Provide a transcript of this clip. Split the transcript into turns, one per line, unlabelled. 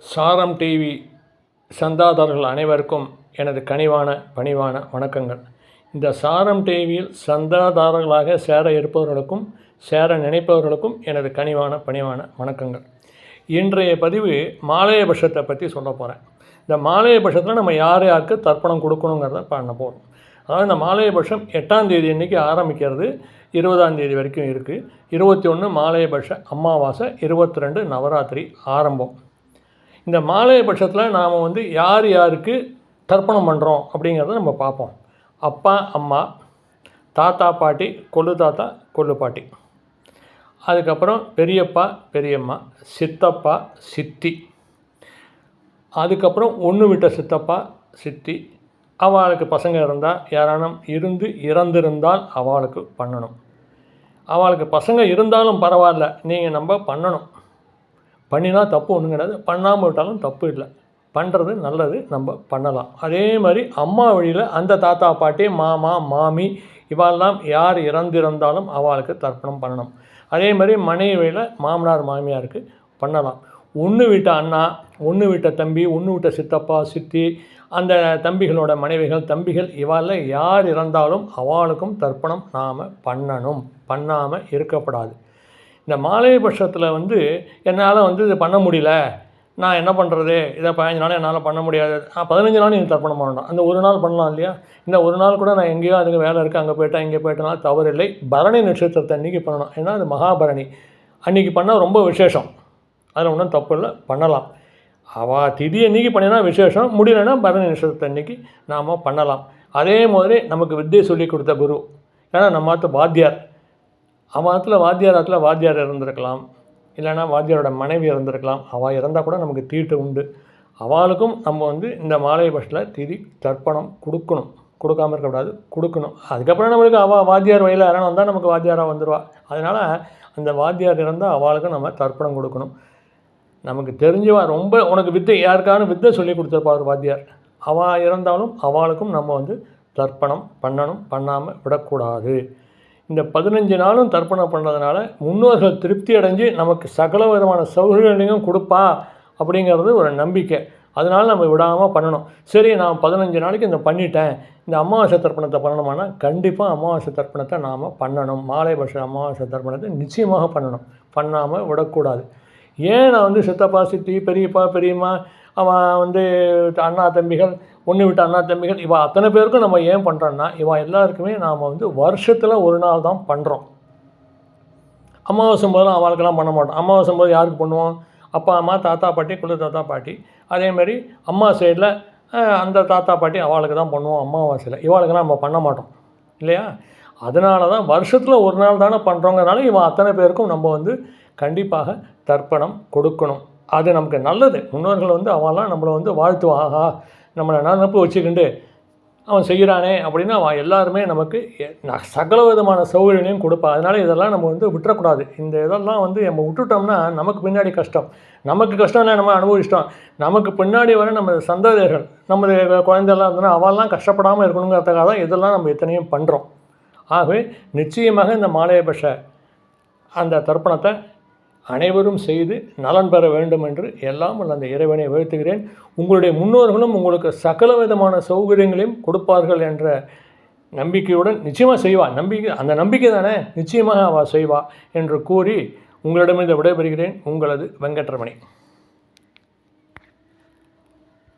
சாரம் டிவி சந்தாதாரர்கள் அனைவருக்கும் எனது கனிவான பணிவான வணக்கங்கள். இந்த சாரம் டிவியில் சந்தாதாரர்களாக சேர இருப்பவர்களுக்கும் சேர நினைப்பவர்களுக்கும் எனது கனிவான பணிவான வணக்கங்கள். இன்றைய பதிவு மாலையபட்சத்தை பற்றி சொல்ல போகிறேன். இந்த மாலையபட்சத்தில் நம்ம யார் யாருக்கு தர்ப்பணம் கொடுக்கணுங்கிறத பண்ண போகிறோம். அதாவது இந்த மாலையபட்சம் 8ஆம் தேதி அன்றைக்கி ஆரம்பிக்கிறது, 20ஆம் தேதி வரைக்கும் இருக்குது. 21 மாலையபட்ச அமாவாசை, 22 நவராத்திரி ஆரம்பம். இந்த மாலையபட்சத்தில் நாம் யார் யாருக்கு தர்ப்பணம் பண்ணுறோம் அப்படிங்கிறத நம்ம பார்ப்போம். அப்பா அம்மா, தாத்தா பாட்டி, கொள்ளு தாத்தா கொள்ளு பாட்டி, அதுக்கப்புறம் பெரியப்பா பெரியம்மா, சித்தப்பா சித்தி, அதுக்கப்புறம் ஒன்று விட்ட சித்தப்பா சித்தி. அவளுக்கு பசங்க இருந்தால், யாரானும் இறந்திருந்தால் அவளுக்கு பண்ணணும். அவளுக்கு பசங்க இருந்தாலும் பரவாயில்ல, நீங்கள் நம்ம பண்ணணும். பண்ணினா தப்பு ஒன்றும் கிடையாது, பண்ணாமல் விட்டாலும் தப்பு இல்லை, பண்ணுறது நல்லது, நம்ம பண்ணலாம். அதே மாதிரி அம்மா வழியில் அந்த தாத்தா பாட்டி மாமா மாமி இவாளெல்லாம் யார் இறந்திருந்தாலும் அவளுக்கு தர்ப்பணம் பண்ணணும். அதே மாதிரி மனைவி வழியில் மாமனார் மாமியாருக்கு பண்ணலாம். ஒன்று விட்ட அண்ணா, ஒன்று விட்ட தம்பி, ஒன்று விட்ட சித்தப்பா சித்தி, அந்த தம்பிகளோட மனைவிகள் தம்பிகள் இவாளில் யார் இறந்தாலும் அவளுக்கும் தர்ப்பணம் நாம் பண்ணணும், பண்ணாமல் இருக்கப்படாது. இந்த மாலையபட்சத்தில் என்னால் இது பண்ண முடியல, நான் என்ன பண்ணுறது, இதை 15 நாள் என்னால் பண்ண முடியாது. 15 நாள் நீங்கள் தர்ப்பணம் பண்ணணும். அந்த ஒரு நாள் பண்ணலாம் இல்லையா? இந்த ஒரு நாள் கூட நான் எங்கேயோ அதுக்கு வேலை இருக்குது, அங்கே போயிட்டேன் இங்கே போயிட்டனால தவறில்லை. பரணி நட்சத்திரத்தை அன்றைக்கி பண்ணணும். ஏன்னா அது மகாபரணி அன்றைக்கி பண்ணால் ரொம்ப விசேஷம். அதில் ஒன்றும் தப்பு இல்லை, பண்ணலாம். அவள் திதி அன்றைக்கி பண்ணினா விசேஷம், முடியலைன்னா பரணி நட்சத்திரத்தை அன்றைக்கி நாம் பண்ணலாம். அதே மாதிரி நமக்கு வித்தியை சொல்லி கொடுத்த குரு, ஏன்னா நம்ம வாத்தியார், அவத்தில் வாத்தியார் இருந்திருக்கலாம், இல்லைனா வாத்தியாரோட மனைவி இருந்திருக்கலாம். அவள் இறந்தால் கூட நமக்கு தீட்டு உண்டு. அவளுக்கும் நம்ம இந்த மாலையபட்சத்தில் திதி தர்ப்பணம் கொடுக்கணும், கொடுக்காமல் இருக்கக்கூடாது, கொடுக்கணும். அதுக்கப்புறம் நம்மளுக்கு அவள் வாத்தியார் வயலில் யாரான வந்தால் நமக்கு வாத்தியாராக வந்துடுவா. அதனால் அந்த வாத்தியார் இறந்தால் அவளுக்கும் நம்ம தர்ப்பணம் கொடுக்கணும். நமக்கு தெரிஞ்சவா ரொம்ப உனக்கு வித்தை யாருக்கான வித்தை சொல்லி கொடுத்துருப்பா ஒரு வாத்தியார், அவள் இறந்தாலும் அவளுக்கும் நம்ம தர்ப்பணம் பண்ணணும், பண்ணாமல் விடக்கூடாது. இந்த 15 நாளும் தர்ப்பணம் பண்ணுறதுனால முன்னோர்கள் திருப்தி அடைஞ்சு நமக்கு சகல விதமான சௌகரியங்களையும் கொடுப்பா அப்படிங்கிறது ஒரு நம்பிக்கை. அதனால் நம்ம விடாமல் பண்ணணும். சரி, நான் 15 நாளைக்கு இந்த பண்ணிட்டேன், இந்த அமாவாசை தர்ப்பணத்தை பண்ணணுமானா கண்டிப்பாக அமாவாசை தர்ப்பணத்தை நாம் பண்ணணும். மாலையபட்ச அமாவாசை தர்ப்பணத்தை நிச்சயமாக பண்ணணும், பண்ணாமல் விடக்கூடாது. ஏன் நான் சித்தப்பா சித்தி பெரியப்பா பெரியம்மா, அவன் அண்ணா தம்பிகள், ஒன்று விட்ட அண்ணா தம்பிகள், இவள் அத்தனை பேருக்கும் நம்ம ஏன் பண்ணுறோன்னா, இவள் எல்லாருக்குமே நாம் வருஷத்தில் ஒரு நாள் தான் பண்ணுறோம். அமாவாசை போதெல்லாம் அவளுக்கெல்லாம் பண்ண மாட்டோம். அமாவாசை போது யாருக்கு பண்ணுவோம்? அப்பா அம்மா, தாத்தா பாட்டி, குழு தாத்தா பாட்டி. அதேமாதிரி அம்மா சைடில் அந்த தாத்தா பாட்டி அவளுக்கு தான் பண்ணுவோம் அமாவாசையில், இவாளுக்கெல்லாம் நம்ம பண்ண மாட்டோம் இல்லையா? அதனால தான் வருஷத்தில் ஒரு நாள் தானே பண்ணுறோங்கிறனால இவன் அத்தனை பேருக்கும் நம்ம கண்டிப்பாக தர்ப்பணம் கொடுக்கணும். அது நமக்கு நல்லது. முன்னோர்கள் அவன்லாம் நம்மளை வாழ்த்துவான், ஆஹா நம்மளை நினப்பு வச்சுக்கிண்டு அவன் செய்கிறானே அப்படின்னு அவன் எல்லாருமே நமக்கு சகல விதமான சௌகரியங்களையும் கொடுப்பான். அதனால் இதெல்லாம் நம்ம விட்டுறக்கூடாது. இந்த இதெல்லாம் நம்ம விட்டுட்டோம்னா நமக்கு பின்னாடி கஷ்டம். நமக்கு கஷ்டம்னா நம்ம அனுபவிச்சிட்டோம், நமக்கு பின்னாடி வர நம்ம சந்ததியர்கள், நமது குழந்தைலாம் இருந்தோன்னா அவெல்லாம் கஷ்டப்படாமல் இருக்கணுங்கிறதுக்காக தான் இதெல்லாம் நம்ம எத்தனையும் பண்ணுறோம். ஆகவே நிச்சயமாக இந்த மாலையபட்ச அந்த தர்ப்பணத்தை அனைவரும் செய்து நலன் பெற வேண்டும் என்று எல்லாம் அந்த இறைவனை வாழ்த்துகிறேன். உங்களுடைய முன்னோர்களும் உங்களுக்கு சகல விதமான சௌகரியங்களையும் கொடுப்பார்கள் என்ற நம்பிக்கையுடன் நிச்சயமாக செய்வா. அந்த நம்பிக்கை தானே, நிச்சயமாக அவள் செய்வா என்று கூறி உங்களிடமிருந்து விடைபெறுகிறேன். உங்களது வெங்கட்ரமணி.